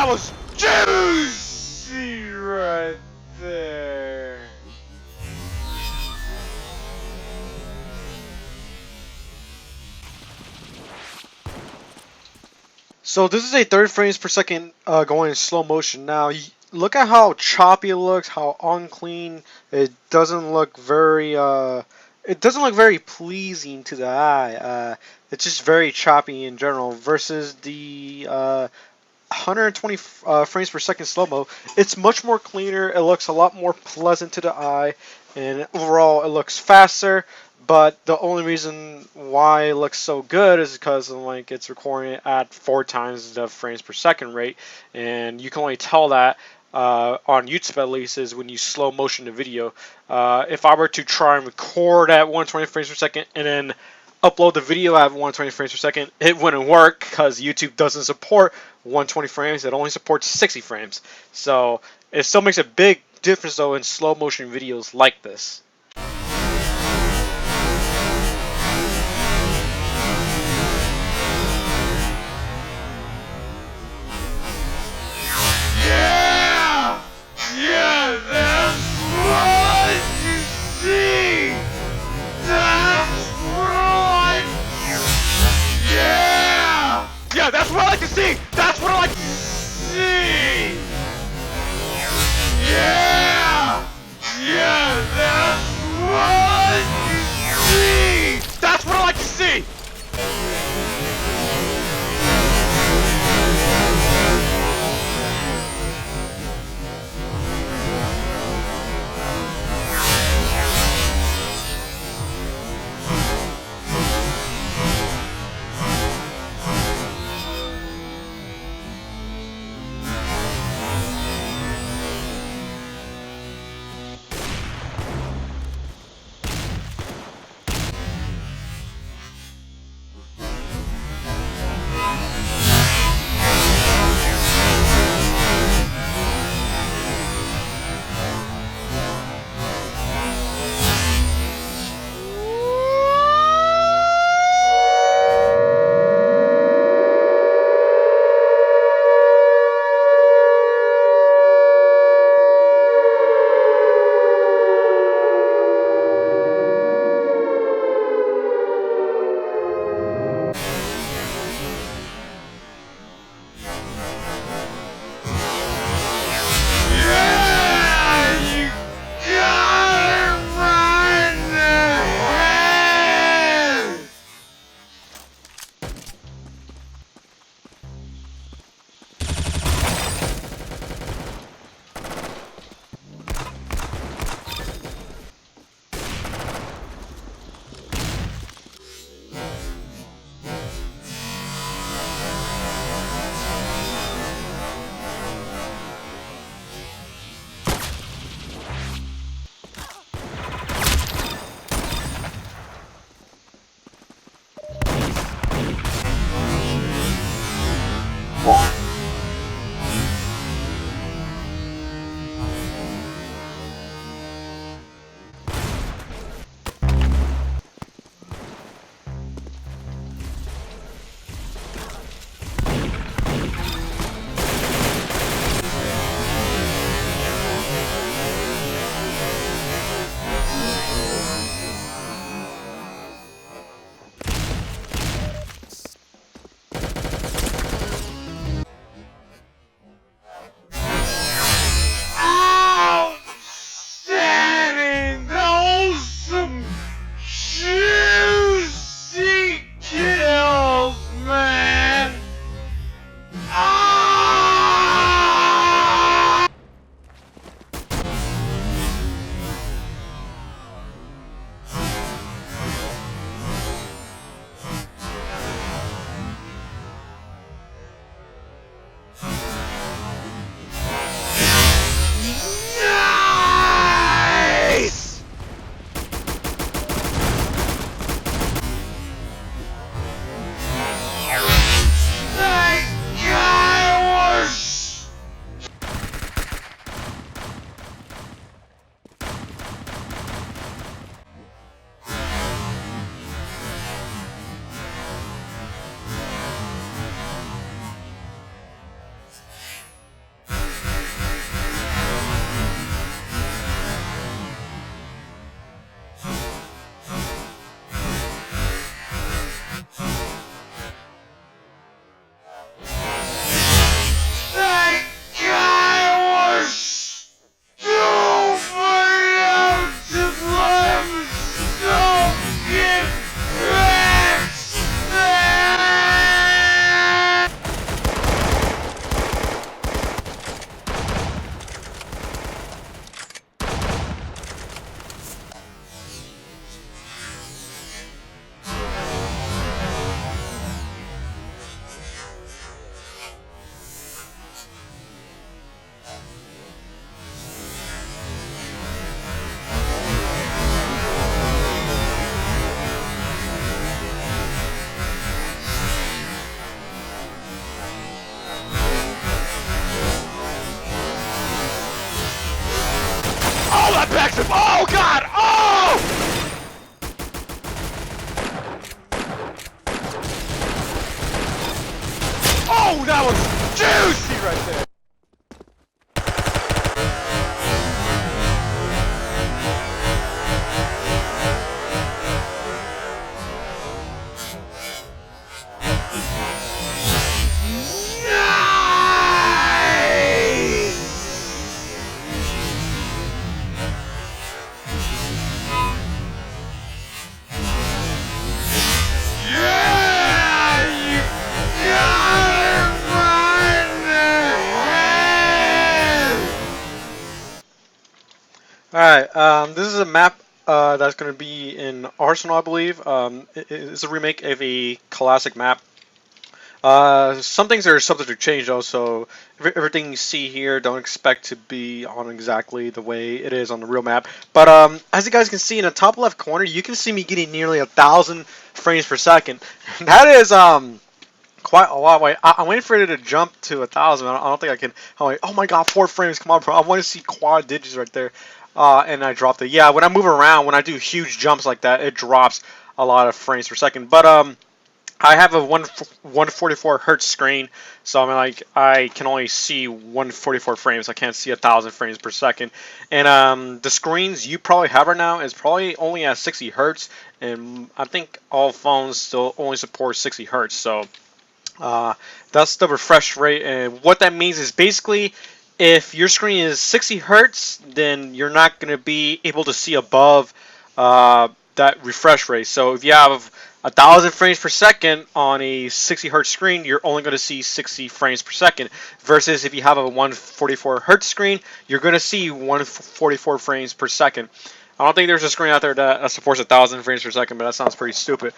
That was juicy right there. So this is a 30 frames per second going in slow motion. Now look at how choppy it looks, how unclean. It doesn't look very pleasing to the eye. It's just very choppy in general versus the 120 frames per second slow-mo. It's much more cleaner. It looks a lot more pleasant to the eye, and overall it looks faster. But the only reason why it looks so good is because like it's recording at 4 times the frames per second rate, and you can only tell that on YouTube at least is when you slow motion the video. If I were to try and record at 120 frames per second and then upload the video at 120 frames per second, it wouldn't work because YouTube doesn't support 120 frames. It only supports 60 frames. So it still makes a big difference though in slow motion videos like this. Yeah! Yeah, that's what you see! That's right! Yeah! Yeah, that's what I like to see! That's what I like to see! Yeah! Yeah, that's what you see! That's what I like to see! that backflip! Oh god! Oh! Oh, that was juicy right there! Alright, this is a map that's going to be in Arsenal, I believe. It's a remake of a classic map. Some things are subject to change though, so everything you see here, don't expect to be on exactly the way it is on the real map. But as you guys can see in the top left corner, you can see me getting nearly 1,000 frames per second. That is quite a lot. Wait, I'm waiting for it to jump to 1,000. I don't think I can. Oh my god, 4 frames! Come on, bro. I want to see quad digits right there. And I dropped it. Yeah, when I move around, when I do huge jumps like that, it drops a lot of frames per second. But I have a 144 hertz screen, so I mean, like, I can only see 144 frames. I can't see 1,000 frames per second. And the screens you probably have right now is probably only at 60 hertz, and I think all phones still only support 60 hertz. So that's the refresh rate, and what that means is basically, if your screen is 60 hertz, then you're not going to be able to see above that refresh rate. So if you have 1,000 frames per second on a 60 hertz screen, you're only going to see 60 frames per second. Versus if you have a 144 hertz screen, you're going to see 144 frames per second. I don't think there's a screen out there that supports 1,000 frames per second, but that sounds pretty stupid.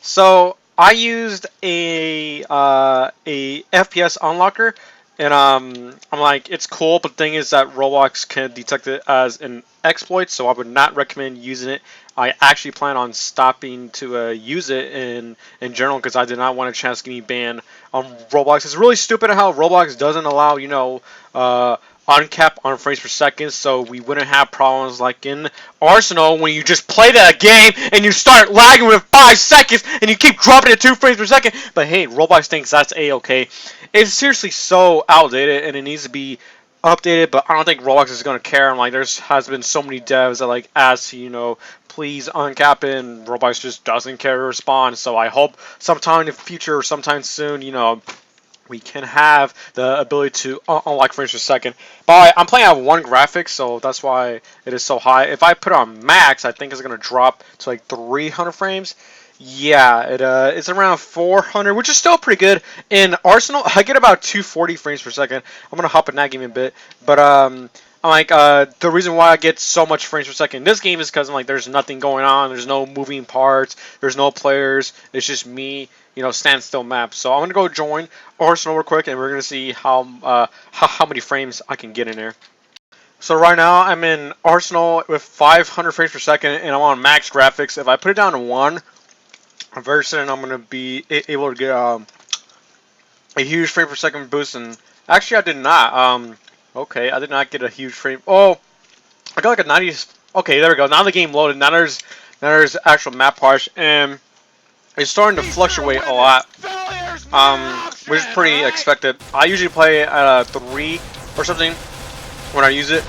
So I used a FPS unlocker. And I'm like, it's cool, but the thing is that Roblox can detect it as an exploit, so I would not recommend using it. I actually plan on stopping to use it in general because I did not want a chance to get me banned on Roblox. It's really stupid how Roblox doesn't allow, you know, uncap on frames per second, so we wouldn't have problems like in Arsenal when you just play that game and you start lagging with 5 seconds and you keep dropping at 2 frames per second. But hey, Roblox thinks that's a-okay. It's seriously so outdated and it needs to be updated, but I don't think Roblox is going to care. Like, has been so many devs that like ask, you know, please uncap it, and Roblox just doesn't care to respond. So I hope sometime in the future or sometime soon, you know, we can have the ability to unlock frames per second. But I'm playing at 1 graphics, so that's why it is so high. If I put it on max, I think it's going to drop to like 300 frames. Yeah, it's around 400, which is still pretty good. In Arsenal, I get about 240 frames per second. I'm going to hop in that game a bit. But I'm like, the reason why I get so much frames per second in this game is because I'm like, there's nothing going on. There's no moving parts. There's no players. It's just me, you know, standstill map. So I'm going to go join Arsenal real quick, and we're going to see how many frames I can get in there. So right now I'm in Arsenal with 500 frames per second, and I'm on max graphics. If I put it down to 1, I'm very certain I'm going to be able to get a huge frame per second boost. And actually, I did not. Okay, I did not get a huge frame. Oh, I got like a 90. Okay, there we go. Now the game loaded. Now there's actual map parts, and it's starting to fluctuate a lot. Which is pretty expected. I usually play at a 3 or something when I use it,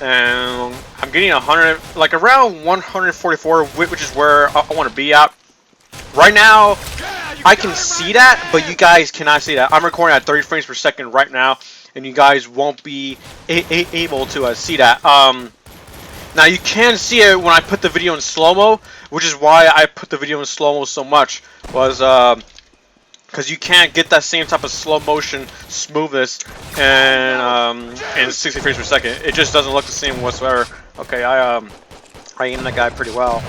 and I'm getting 100, like around 144, which is where I want to be at. Right now, I can see that, but you guys cannot see that. I'm recording at 30 frames per second right now, and you guys won't be able to see that. Now, you can see it when I put the video in slow-mo, which is why I put the video in slow-mo so much, was because you can't get that same type of slow-motion smoothness in 60 frames per second. It just doesn't look the same whatsoever. Okay, I aimed that guy pretty well.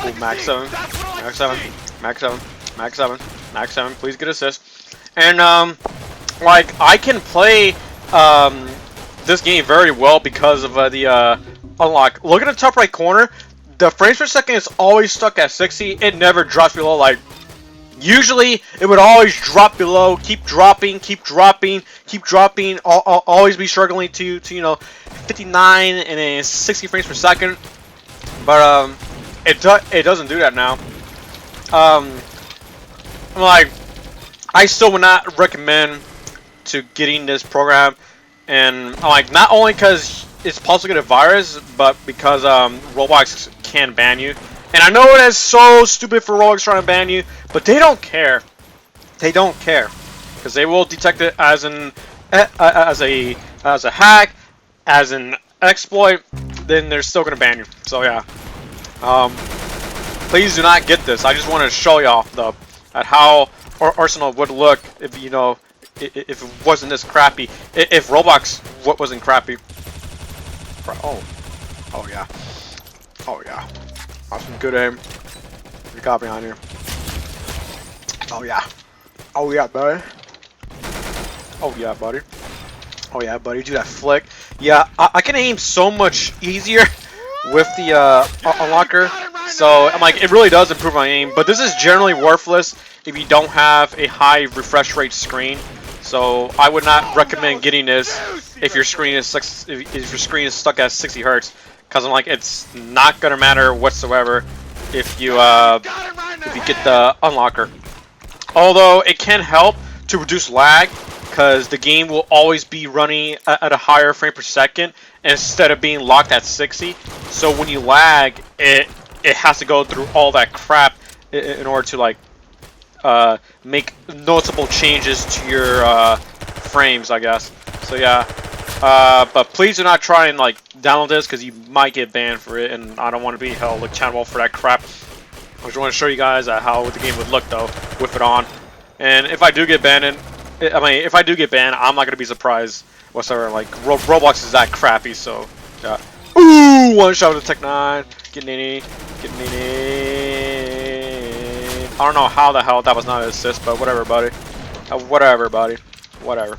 Ooh, max 7, max 7, max 7, max 7, max 7. Please get assist. And like, I can play this game very well because of the unlock. Look at the top right corner. The frames per second is always stuck at 60. It never drops below. Like, usually it would always drop below, keep dropping, keep dropping, keep dropping. Always be struggling to you know, 59 and a 60 frames per second, but it doesn't do that now. Like, I still would not recommend to getting this program, and like not only because it's possible to get a virus, but because Roblox can ban you. And I know that's so stupid for Roblox trying to ban you, but they don't care. They don't care because they will detect it as an as a hack, as an exploit. Then they're still gonna ban you. So yeah, please do not get this. I just want to show y'all though at how Arsenal would look if if it wasn't this crappy. If Roblox wasn't crappy. Oh yeah. Oh yeah. That's some good aim. You got behind here. Oh yeah. Oh yeah, buddy. Oh yeah, buddy. Oh yeah, buddy. Do that flick. Yeah, I can aim so much easier with the unlocker. So I'm like, it really does improve my aim. But this is generally worthless if you don't have a high refresh rate screen. So I would not recommend getting this if your screen is stuck at 60 hertz. Cause I'm like, it's not gonna matter whatsoever if you get the unlocker. Although it can help to reduce lag, cause the game will always be running at a higher frame per second instead of being locked at 60. So when you lag, it has to go through all that crap in order to like make noticeable changes to your frames, I guess. So yeah. But please do not try and like download this because you might get banned for it, and I don't want to be held accountable for that crap. I just want to show you guys how the game would look though with it on. And if I do get banned, if I do get banned, I'm not gonna be surprised whatsoever. Like Roblox is that crappy, so yeah. Ooh, one shot with the Tech 9, getting in. I don't know how the hell that was not an assist, but whatever, buddy. Whatever, buddy. Whatever.